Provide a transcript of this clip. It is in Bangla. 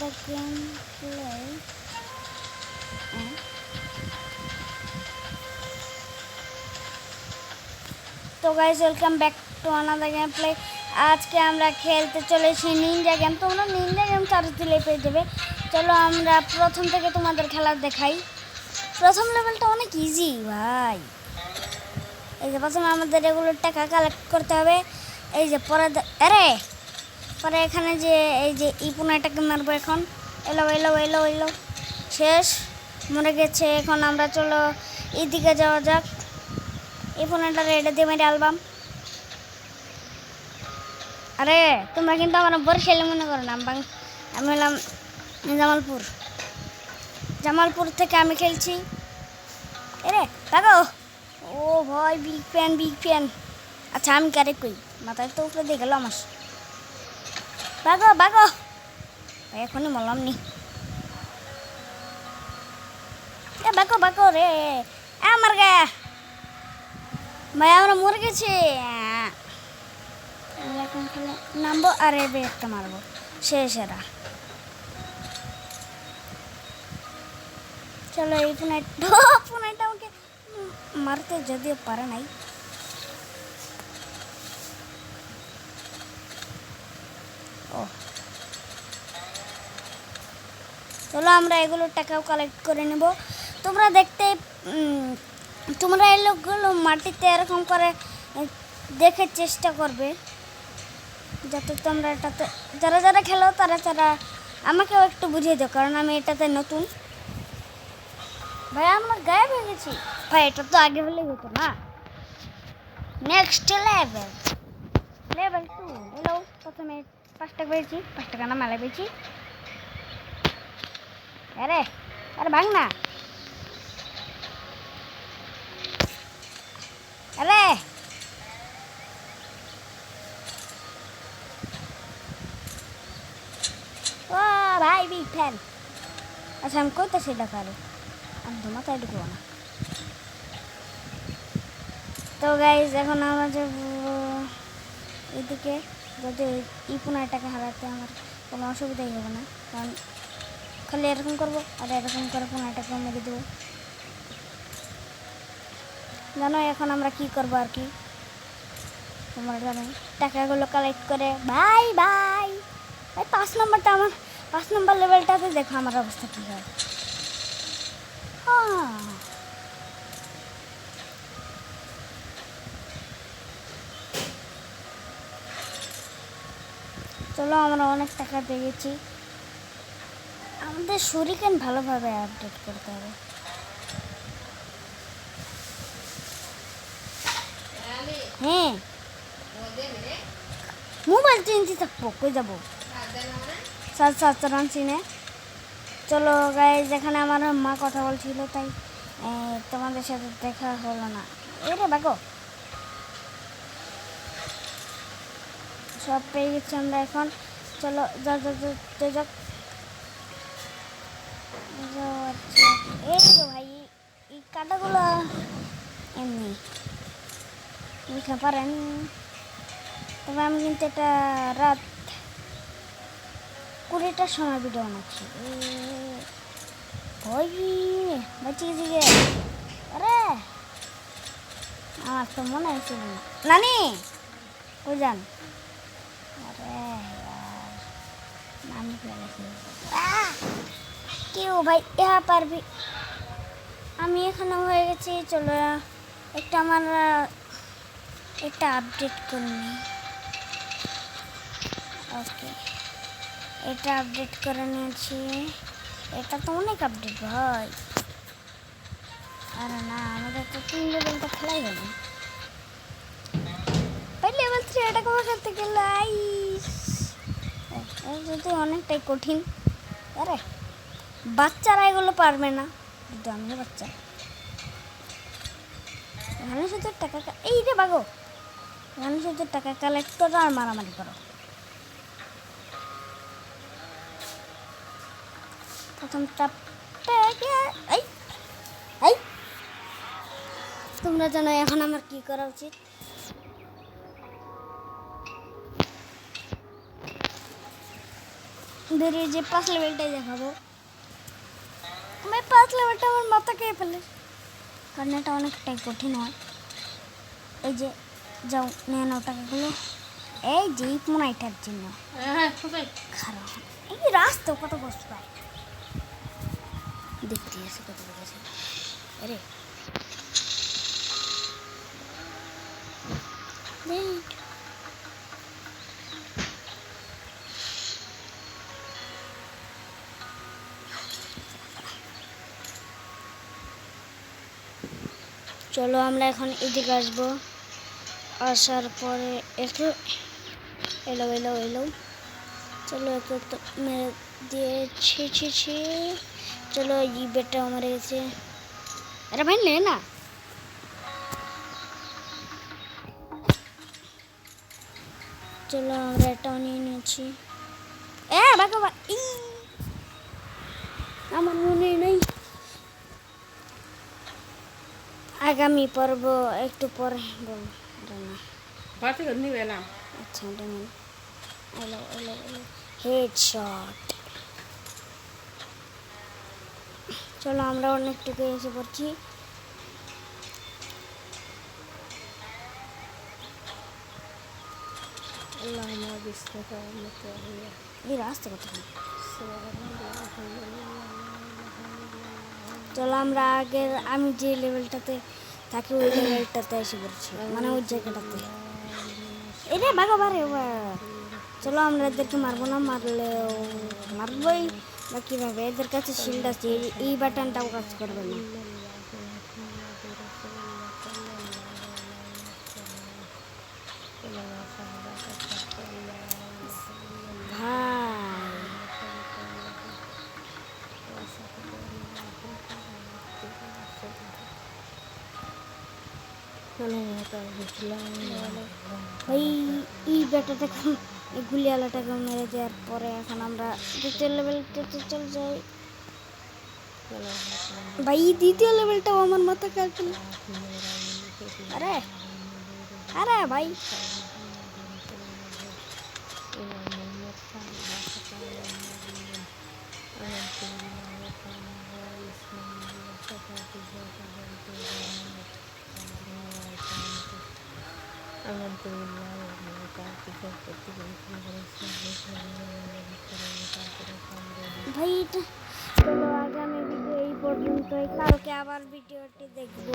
the gameplay. তো guys welcome back to another game play. আজকে আমরা খেলতে চলেছি নিনজা গেম। তোমরা নিনজা গেম চার্জ দিলে পেয়ে যাবে। চলো আমরা প্রথম থেকে তোমাদের খেলা দেখাই। প্রথম লেভেলটা অনেক ইজি ভাই। এই যে প্রথমে আমাদের এগুলো টাকা কালেক্ট করতে হবে। এই যে পরে পরে এখানে যে এই যে পুনাটাকে মারবো। এখন এলো এলো এলো এলো, শেষ, মরে গেছে। এখন আমরা চলো এইদিকে যাওয়া যাক। এই ফোনটা রেডে দিয়ে মেরে অ্যালবাম। আরে তোমরা কিন্তু আমার বরিশালে মনে করো না, আমি হলাম জামালপুর থেকে আমি খেলছি। এরে দেখো, ও ভাই বিগ ফ্যান। আচ্ছা আমি কারে কই, মাথায় তো উপরে দিয়ে গেল আমার। বাগো ভাই এখনই বললাম নি। বাগো রে আমার গায়ে ভাই, আমরা মরে গেছি। এখন খেলে নামবো আর এবে একটা মারবো, শেষ এরা। চলো এই পুনাইটা আমাকে মারতে যদিও পারে নাই। ও চলো আমরা এগুলো টাকাও কালেক্ট করে নেব। তোমরা তোমরা এই লোকগুলো মাটিতে এরকম করে দেখে চেষ্টা করবে, যাতে তোমরা এটাতে যারা খেলো তারা আমাকেও একটু বুঝিয়ে দাও, কারণ আমি এটাতে নতুন। ভাই আমরা গায়েব হয়ে গেছি ভাই, এটা তো আগে হলেই হতো না। নেক্সট লেভেল 2 এলো। প্রথমে 5 টাকা পেয়েছি, 5 টাকা না মেলা পেয়েছি। আরে ভাঙ না, আরে ও ভাই বিগ ফ্যান। আচ্ছা আমি কইতেছি দেখালে আমি তো মাথায় ঢুকবো না। তো গাইজ এখন আমরা যাব এদিকে। যদি এই পুনাটাকে হারাতে আমার কোনো অসুবিধাই হবে না, কারণ খালি এরকম করবো আর এরকম করে পুনাটাকে মেরে দেবো। জানো এখন আমরা কি করবো আর কি, তোমরা জানো। টাকাগুলো কালেক্ট করে ভাই 5 নম্বরটা আমার 5 নম্বর লেভেলটাতে দেখো আমার অবস্থা কী হয়। চলো আমরা অনেক টাকা পেয়েছি। আমাদের শরীরকে ভালোভাবে আপডেট করতে হবে। হ্যাঁ মোবাইল চিনতে থাকবো, কই যাবো সাত সিনে। চলো গাইজ এখানে আমার মা কথা বলছিল, তাই তোমাদের সাথে দেখা হলো না। এরে বাগো সব পেয়ে গেছি আমরা এখন। চলো যাক। এই তো ভাই এই কাটাগুলো এমনি লিখে পারেন, তবে আমি কিন্তু এটা রাত 20টার সময় ভিডিও বানাচ্ছি। ভয় বাঁচি গেছি। আরে আমার তো মনে হয়েছিল না। নানি কই যান? আরে নানি ফেলেছি। কেউ ভাই ইহা পারবি, আমি এখানে হয়ে গেছি। চলো একটা আমার এটা আপডেট করে নিই। ওকে এটা আপডেট করে নিয়েছি। এটা তো অনেক আপডেট ভাই। আরে না আমাদের তো 3 লেভেলটা খেলাই হবে ভাই। লেভেল 3 এটা কবে করতে গেলে যদি অনেকটাই কঠিন। আরে বাচ্চারা এগুলো পারবে না, কিন্তু আমি বাচ্চা। এখানে শুধু টাকা এই রে বাগো, এখানে শুধু টাকা কালেক্ট করো আর মারামারি করো। প্রথম এই তোমরা জানো এখন আমার কি করা উচিত। বেরিয়ে যে 5 লেভেলটাই দেখাবো। আমি 5 লেভেলটা আমার মাথা খেয়ে ফেলে, কারণ এটা অনেকটাই কঠিন হয়। এই যে যাও নিয়ে নাও টাকাগুলো, এই যে মোনাইটার জন্য খারাপ। এই রাস্তা কত কষ্ট পায় দেখতে আছে, কত বলেছে। আরে চলো আমরা এখন এদিকে আসবো, আসার পরে একটু এলো এলো এলো, চলো একটু তো মেরে দিয়েছি। চলো এই বেটাও মেরে গেছে। আরে ভাই নে না, চলো আমরা এটাও নিয়ে নিয়েছি। ভগবান, আমার মনে নেই। আগামী পর্ব একটু পরে বলবো না। আচ্ছা এটা নেই। এলো এলো এলো, হেডশট। চলো আমরা অনেকটুকু এসে পড়ছি। এই রাস্তা কত, চলো আমরা আগের আমি যে লেভেলটাতে থাকি ওই লেভেলটাতে এসে পড়ছি, মানে ওই জায়গাটাতে। এটা বাঘা বারে, চলো আমরা এদেরকে মারবো না, মারলেও মারবই বা কীভাবে, এদের কাছে শিল্ড আছে, এই বাটনটাও কাজ করবে না। ভাই এই ব্যাটাটাকে, এই গুলিয়ালাটাকে মেরে দেওয়ার পরে এখন আমরা দ্বিতীয় লেভেলটাতে চলে যাই। ভাই দ্বিতীয় লেভেলটাও আমার মাথা কাটল। আরে আরে ভাই ভাই এটা, চলো আগামী ভিডিও এই পর্যন্তই, কালকে আবার ভিডিওটি দেখবো।